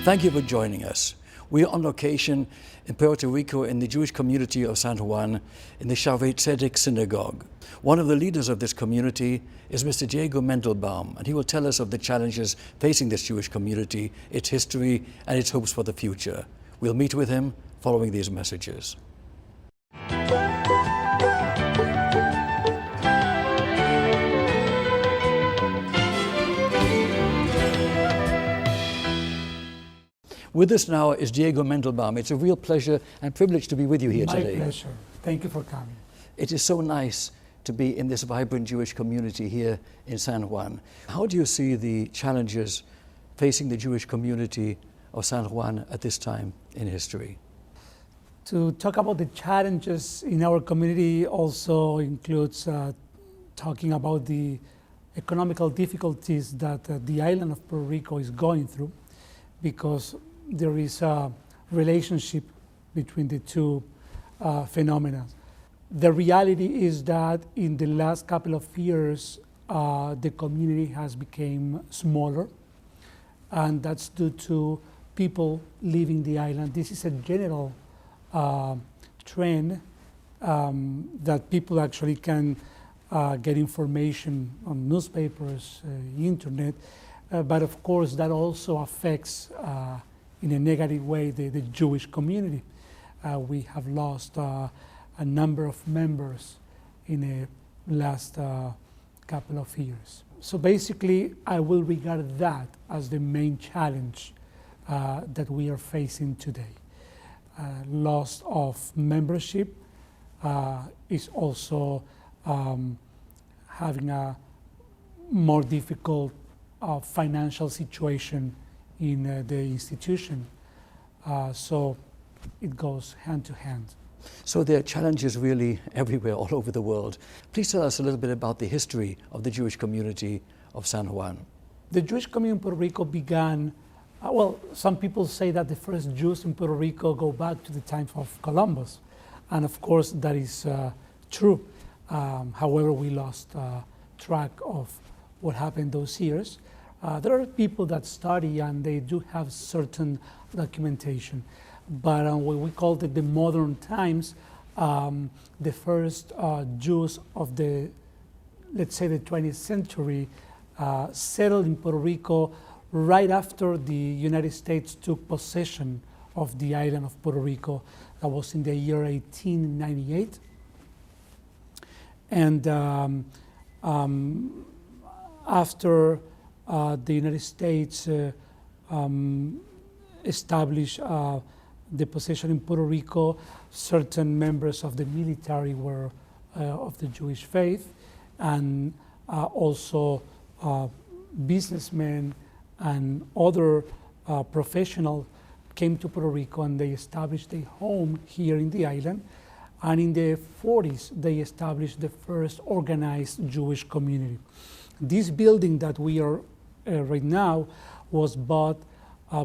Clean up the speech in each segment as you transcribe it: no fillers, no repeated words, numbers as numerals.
Thank you for joining us. We are on location in Puerto Rico in the Jewish community of San Juan in the Shaare Zedeck synagogue. One of the leaders of this community is Mr. Diego Mendelbaum, and he will tell us of the challenges facing this Jewish community, its history, and its hopes for the future. We'll meet with him following these messages. With us now is Diego Mendelbaum. It's a real pleasure and privilege to be with you here today. My pleasure. Thank you for coming. It is so nice to be in this vibrant Jewish community here in San Juan. How do you see the challenges facing the Jewish community of San Juan at this time in history? To talk about the challenges in our community also includes talking about the economical difficulties that the island of Puerto Rico is going through, because there is a relationship between the two phenomena. The reality is that in the last couple of years, the community has become smaller, and that's due to people leaving the island. This is a general trend that people actually can get information on newspapers, internet, but of course that also affects in a negative way the Jewish community. We have lost a number of members in the last couple of years. So basically, I will regard that as the main challenge that we are facing today. Loss of membership is also having a more difficult financial situation in the institution. So it goes hand to hand. So there are challenges really everywhere, all over the world. Please tell us a little bit about the history of the Jewish community of San Juan. The Jewish community in Puerto Rico began, well, some people say that the first Jews in Puerto Rico go back to the time of Columbus. And of course that is true. However, we lost track of what happened those years. There are people that study and they do have certain documentation. But what we call the modern times, the first Jews of the, let's say, the 20th century settled in Puerto Rico right after the United States took possession of the island of Puerto Rico. That was in the year 1898. And after the United States established the possession in Puerto Rico, certain members of the military were of the Jewish faith, and also businessmen and other professionals came to Puerto Rico, and they established a home here in the island. And in the 40s, they established the first organized Jewish community. This building that we are right now was bought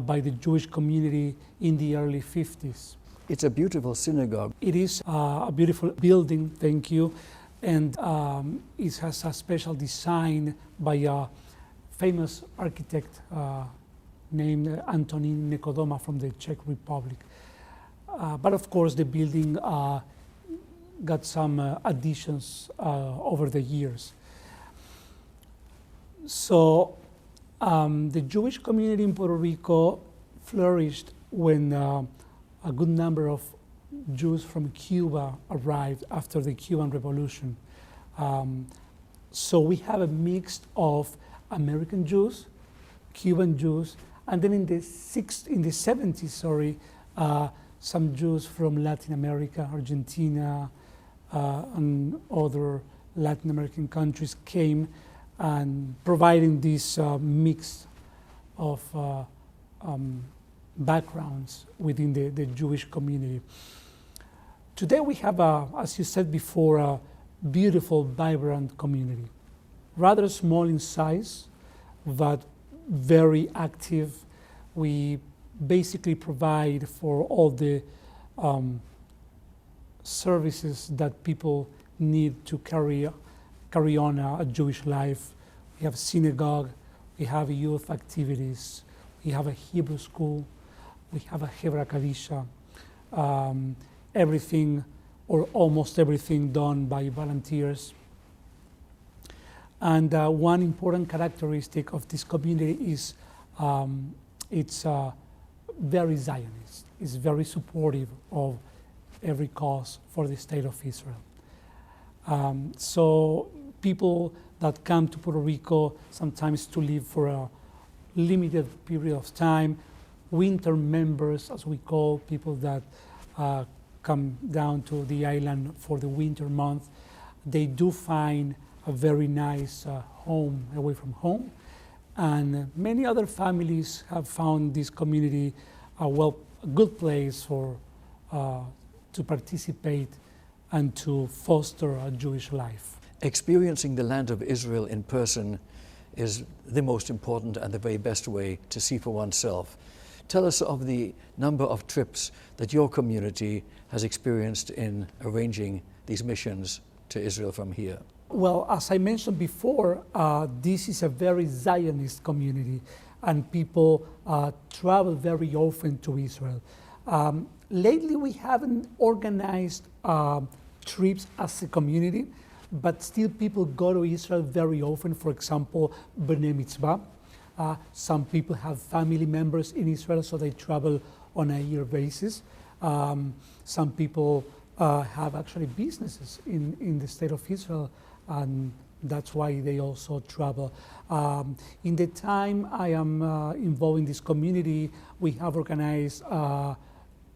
by the Jewish community in the early 50s. It's a beautiful synagogue. It is a beautiful building, thank you, and it has a special design by a famous architect named Antonín Nekodoma from the Czech Republic. But of course the building got some additions over the years. So the Jewish community in Puerto Rico flourished when a good number of Jews from Cuba arrived after the Cuban Revolution. So we have a mix of American Jews, Cuban Jews, and then in the 70s, some Jews from Latin America, Argentina, and other Latin American countries came and providing this mix of backgrounds within the Jewish community. Today we have, as you said before, a beautiful, vibrant community. Rather small in size, but very active. We basically provide for all the services that people need to carry on a Jewish life. We have synagogue, we have youth activities, we have a Hebrew school, we have a Hebra Kadisha, everything or almost everything done by volunteers. And one important characteristic of this community is it's very Zionist. It's very supportive of every cause for the state of Israel. So people that come to Puerto Rico sometimes to live for a limited period of time, winter members, as we call people that come down to the island for the winter month, they do find a very nice home away from home. And many other families have found this community a good place for to participate and to foster a Jewish life. Experiencing the land of Israel in person is the most important and the very best way to see for oneself. Tell us of the number of trips that your community has experienced in arranging these missions to Israel from here. Well, as I mentioned before, this is a very Zionist community, and people travel very often to Israel. Lately, we haven't organized trips as a community, but still people go to Israel very often. For example, B'nai Mitzvah. Some people have family members in Israel, so they travel on a year basis. Some people have actually businesses in the state of Israel, and that's why they also travel. In the time I am involved in this community, we have organized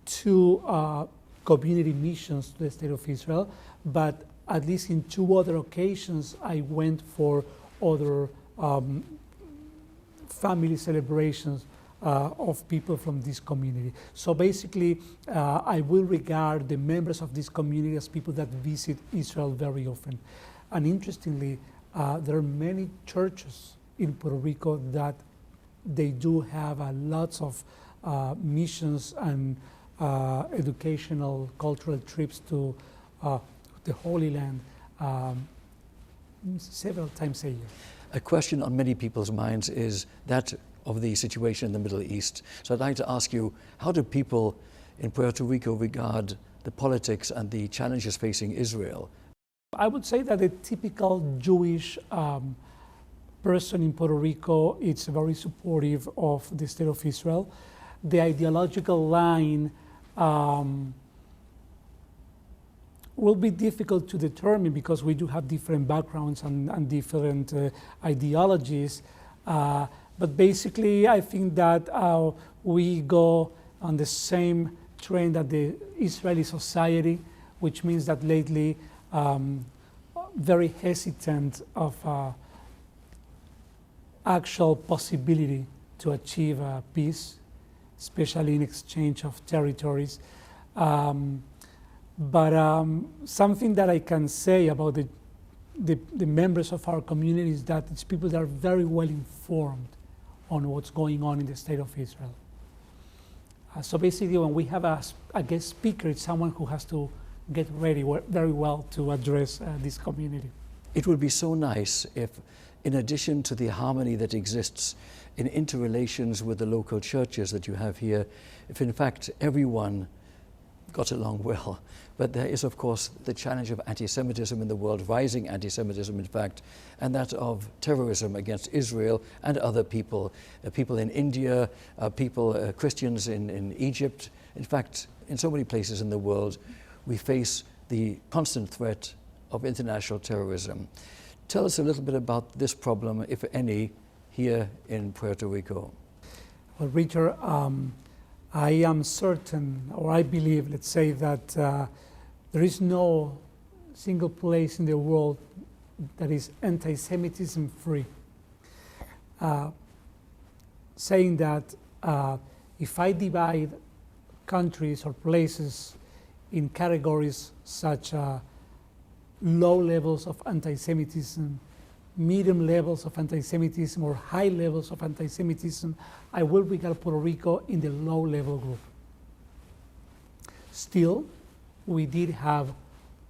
2 community missions to the state of Israel, but at least in 2 other occasions I went for other family celebrations of people from this community. So basically, I will regard the members of this community as people that visit Israel very often. And interestingly, there are many churches in Puerto Rico that they do have lots of missions and educational, cultural trips to the Holy Land several times a year. A question on many people's minds is that of the situation in the Middle East. So I'd like to ask you, how do people in Puerto Rico regard the politics and the challenges facing Israel? I would say that a typical Jewish person in Puerto Rico is very supportive of the state of Israel. The ideological line will be difficult to determine because we do have different backgrounds and different ideologies. But basically, I think that we go on the same trend that the Israeli society, which means that lately very hesitant of actual possibility to achieve peace, especially in exchange of territories. But something that I can say about the members of our community is that it's people that are very well informed on what's going on in the state of Israel. So basically, when we have a guest speaker, it's someone who has to get ready very well to address this community. It would be so nice if, in addition to the harmony that exists in interrelations with the local churches that you have here, if in fact everyone got along well. But there is, of course, the challenge of anti-Semitism in the world, rising anti-Semitism, in fact, and that of terrorism against Israel and other people, people in India, Christians in Egypt. In fact, in so many places in the world, we face the constant threat of international terrorism. Tell us a little bit about this problem, if any, here in Puerto Rico. Well, Richard, I am certain, or I believe, let's say, that there is no single place in the world that is anti-Semitism free. Saying that if I divide countries or places in categories such low levels of anti-Semitism, medium levels of anti-Semitism, or high levels of anti-Semitism, I will regard Puerto Rico in the low level group. Still, we did have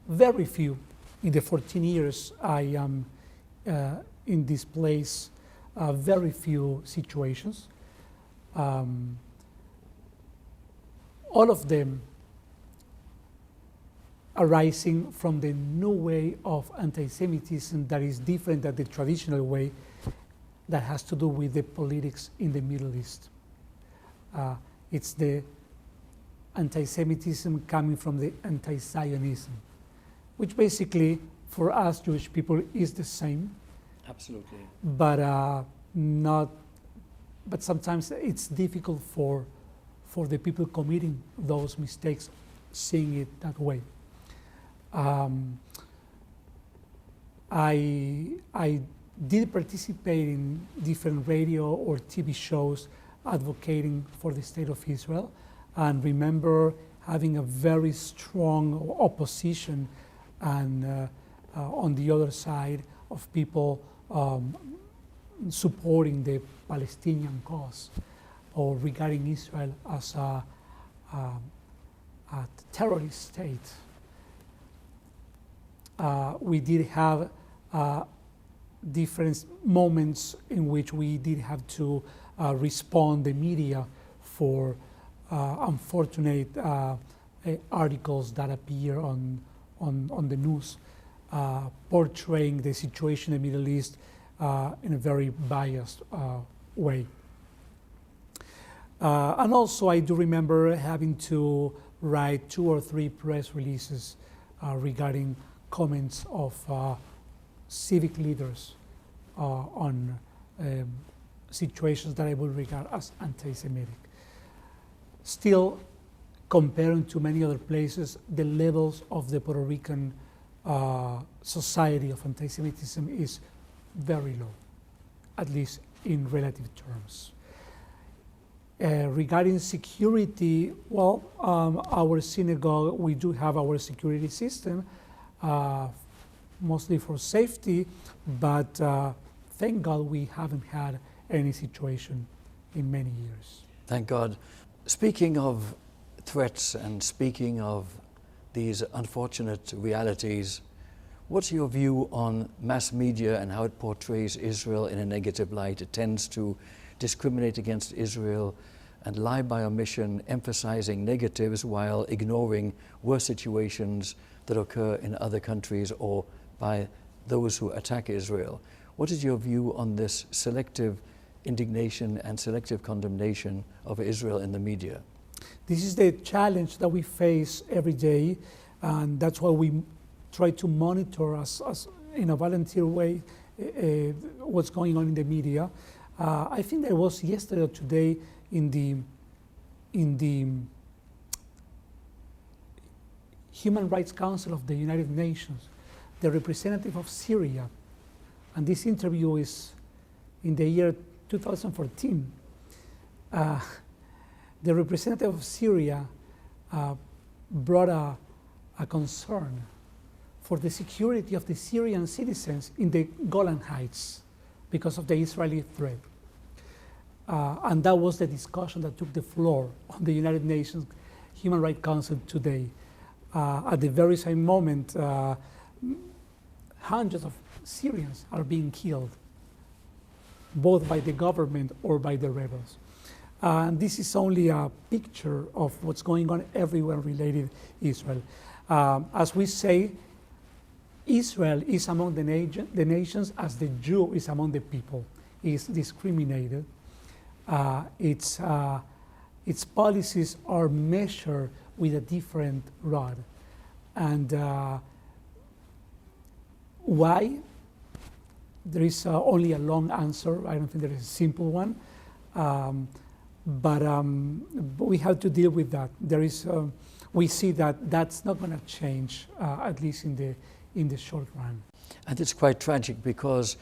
very few, in the 14 years I am in this place, very few situations. All of them arising from the new way of anti-Semitism that is different than the traditional way that has to do with the politics in the Middle East. It's the anti-Semitism coming from the anti-Zionism, which basically for us Jewish people is the same. Absolutely. But sometimes it's difficult for the people committing those mistakes seeing it that way. I did participate in different radio or TV shows advocating for the state of Israel, and remember having a very strong opposition and on the other side of people supporting the Palestinian cause or regarding Israel as a terrorist state. We did have different moments in which we did have to respond the media for unfortunate articles that appear on the news portraying the situation in the Middle East in a very biased way. And also I do remember having to write 2 or 3 press releases regarding comments of civic leaders on situations that I would regard as anti-Semitic. Still, comparing to many other places, the levels of the Puerto Rican society of anti-Semitism is very low, at least in relative terms. Regarding security, well, our synagogue, we do have our security system, mostly for safety, but thank God we haven't had any situation in many years. Thank God. Speaking of threats and speaking of these unfortunate realities, what's your view on mass media and how it portrays Israel in a negative light? It tends to discriminate against Israel and lie by omission, emphasizing negatives while ignoring worse situations that occur in other countries or by those who attack Israel. What is your view on this selective indignation and selective condemnation of Israel in the media? This is the challenge that we face every day, and that's why we try to monitor as in a volunteer way what's going on in the media. I think there was yesterday or today in the Human Rights Council of the United Nations, the representative of Syria, and this interview is in the year 2014. The representative of Syria brought a concern for the security of the Syrian citizens in the Golan Heights because of the Israeli threat. And that was the discussion that took the floor on the United Nations Human Rights Council today. At the very same moment, hundreds of Syrians are being killed, both by the government or by the rebels. And this is only a picture of what's going on everywhere related to Israel. As we say, Israel is among the nations as the Jew is among the people. Is discriminated. Its policies are measured with a different rod. And why? There is only a long answer. I don't think there is a simple one. but we have to deal with that. There is, we see that that's not going to change, at least in the short run. And it's quite tragic because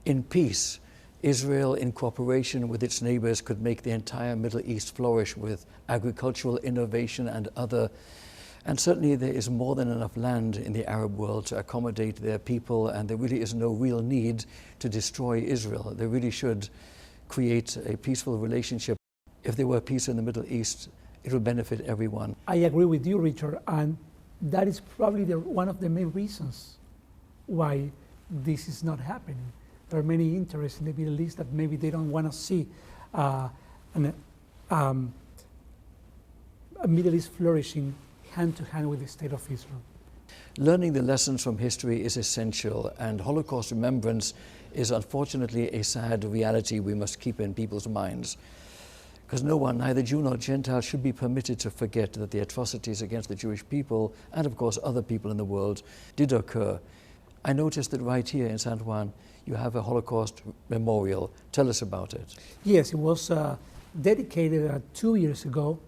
in peace, Israel, in cooperation with its neighbors, could make the entire Middle East flourish with agricultural innovation and other. And certainly there is more than enough land in the Arab world to accommodate their people, and there really is no real need to destroy Israel. They really should create a peaceful relationship. If there were peace in the Middle East, it would benefit everyone. I agree with you, Richard, and that is probably one of the main reasons why this is not happening. There are many interests in the Middle East that maybe they don't want to see a Middle East flourishing hand to hand with the State of Israel. Learning the lessons from history is essential, and Holocaust remembrance is unfortunately a sad reality we must keep in people's minds. Because no one, neither Jew nor Gentile, should be permitted to forget that the atrocities against the Jewish people, and of course other people in the world, did occur. I noticed that right here in San Juan, you have a Holocaust Memorial. Tell us about it. Yes, it was dedicated 2 years ago,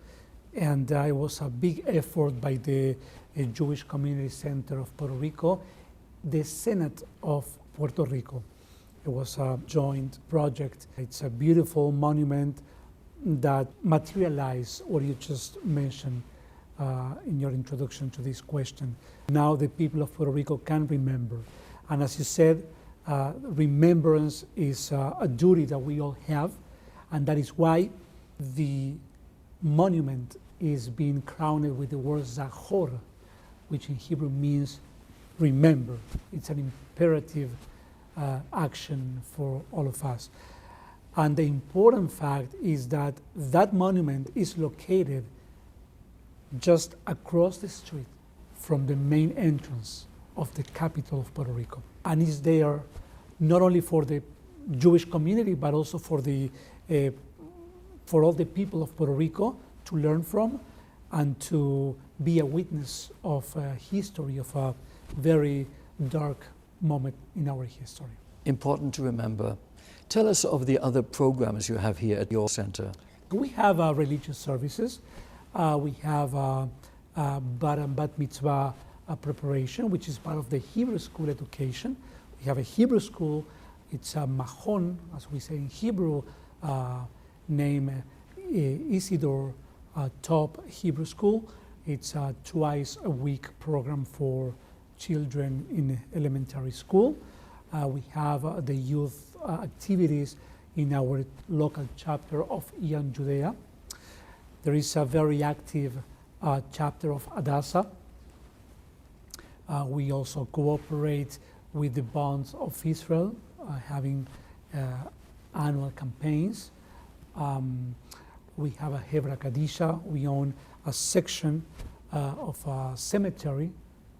and it was a big effort by the Jewish Community Center of Puerto Rico, the Senate of Puerto Rico. It was a joint project. It's a beautiful monument that materialized what you just mentioned in your introduction to this question. Now the people of Puerto Rico can remember. And as you said, remembrance is a duty that we all have, and that is why the monument is being crowned with the word Zachor, which in Hebrew means remember. It's an imperative action for all of us. And the important fact is that that monument is located just across the street from the main entrance of the capital of Puerto Rico. And is there not only for the Jewish community, but also for all the people of Puerto Rico to learn from and to be a witness of a history of a very dark moment in our history. Important to remember. Tell us of the other programs you have here at your center. We have religious services. We have Bar and Bat Mitzvah preparation, which is part of the Hebrew school education. We have a Hebrew school. It's a Mahon, as we say in Hebrew, named Isidore Top Hebrew School. It's a twice a week program for children in elementary school. We have the youth activities in our local chapter of Young Judea. There is a very active chapter of Adasa. We also cooperate with the Bonds of Israel, having annual campaigns. We have a Hebra Kadisha. We own a section of a cemetery.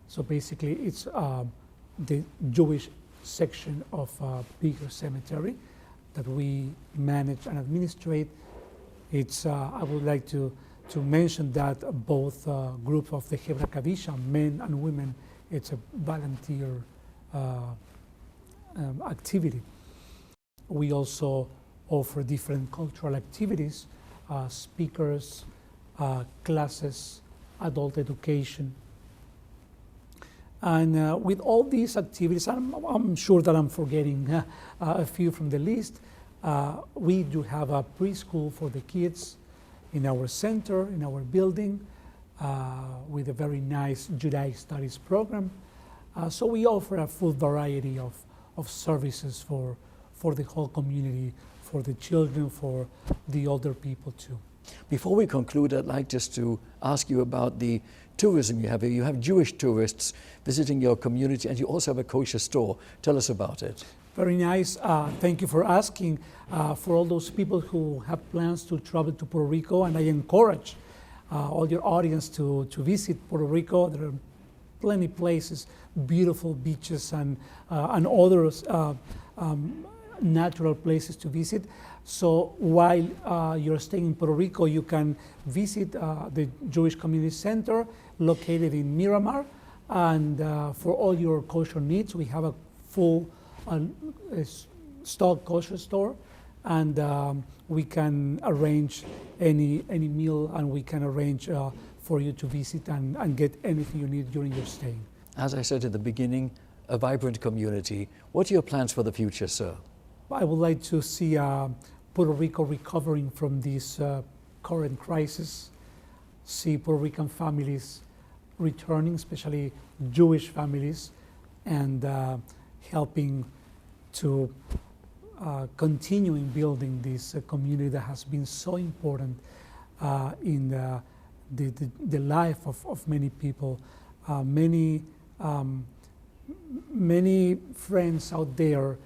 So basically it's the Jewish section of a bigger cemetery that we manage and administrate. It's, I would like to mention that both groups of the Hebra Kadisha, men and women, it's a volunteer activity. We also offer different cultural activities, speakers, classes, adult education. And with all these activities, I'm sure that I'm forgetting a few from the list. We do have a preschool for the kids in our center, in our building, with a very nice Judaic studies program. So we offer a full variety of services for the whole community, for the children, for the older people too. Before we conclude, I'd like just to ask you about the tourism you have here. You have Jewish tourists visiting your community, and you also have a kosher store. Tell us about it. Very nice. Thank you for asking. For all those people who have plans to travel to Puerto Rico, and I encourage all your audience to visit Puerto Rico. There are plenty of places, beautiful beaches and other natural places to visit. So while you're staying in Puerto Rico, you can visit the Jewish Community Center located in Miramar. And for all your kosher needs, we have a full stock kosher store and we can arrange any meal, and we can arrange for you to visit and get anything you need during your stay. As I said at the beginning, a vibrant community. What are your plans for the future, sir? I would like to see Puerto Rico recovering from this current crisis, see Puerto Rican families returning, especially Jewish families, and helping to continuing building this community that has been so important in the life of many people. Many friends out there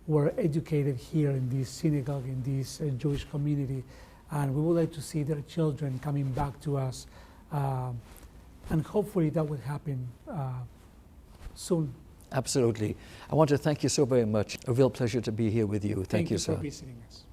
were educated here in this synagogue, in this Jewish community, and we would like to see their children coming back to us, and hopefully that will happen soon. Absolutely. I want to thank you so very much. A real pleasure to be here with you. Thank you, sir. For visiting us.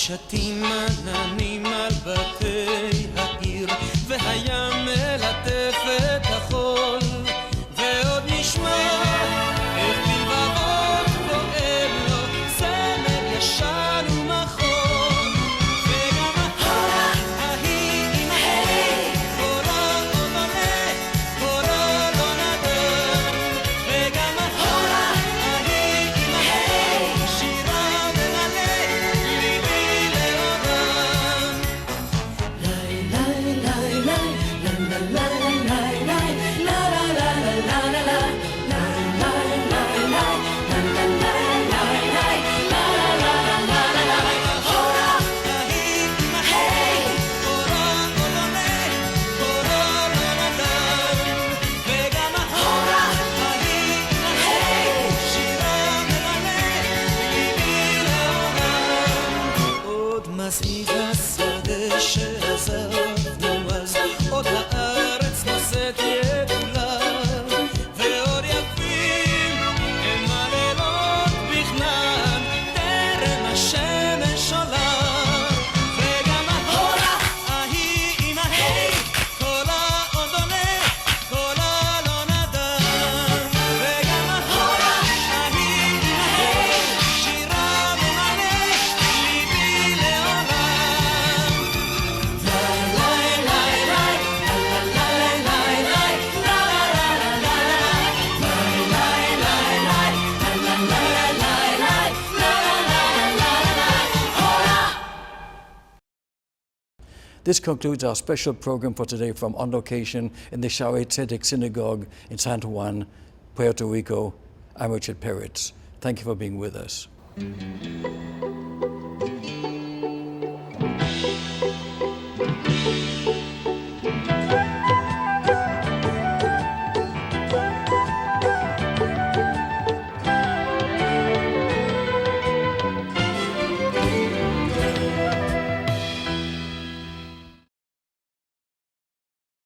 שתים עננים על בתי העיר והים מלטף את החול ועוד נשמע איך בלבבות פועם לו סמל ישן ומחול וגם ההורה ההיא עם ההי קולה עוד עולה קולה לא נדן וגם ההורה ההיא עם ההי שירה ממלא מסעיד השדה שעזבנו אז עוד הארץ נושאת יבולה ועוד יפים הם הלילות בכנען טרם השמש עולה וגם ההורה ההיא עם ההי קולה עוד עולה קולה לא נדן וגם ההורה ההיא עם ההי שירה ממלא ליבי לעולם This concludes our special program for today from On Location in the Shaare Zedeck Synagogue in San Juan, Puerto Rico. I'm Richard Peritz. Thank you for being with us.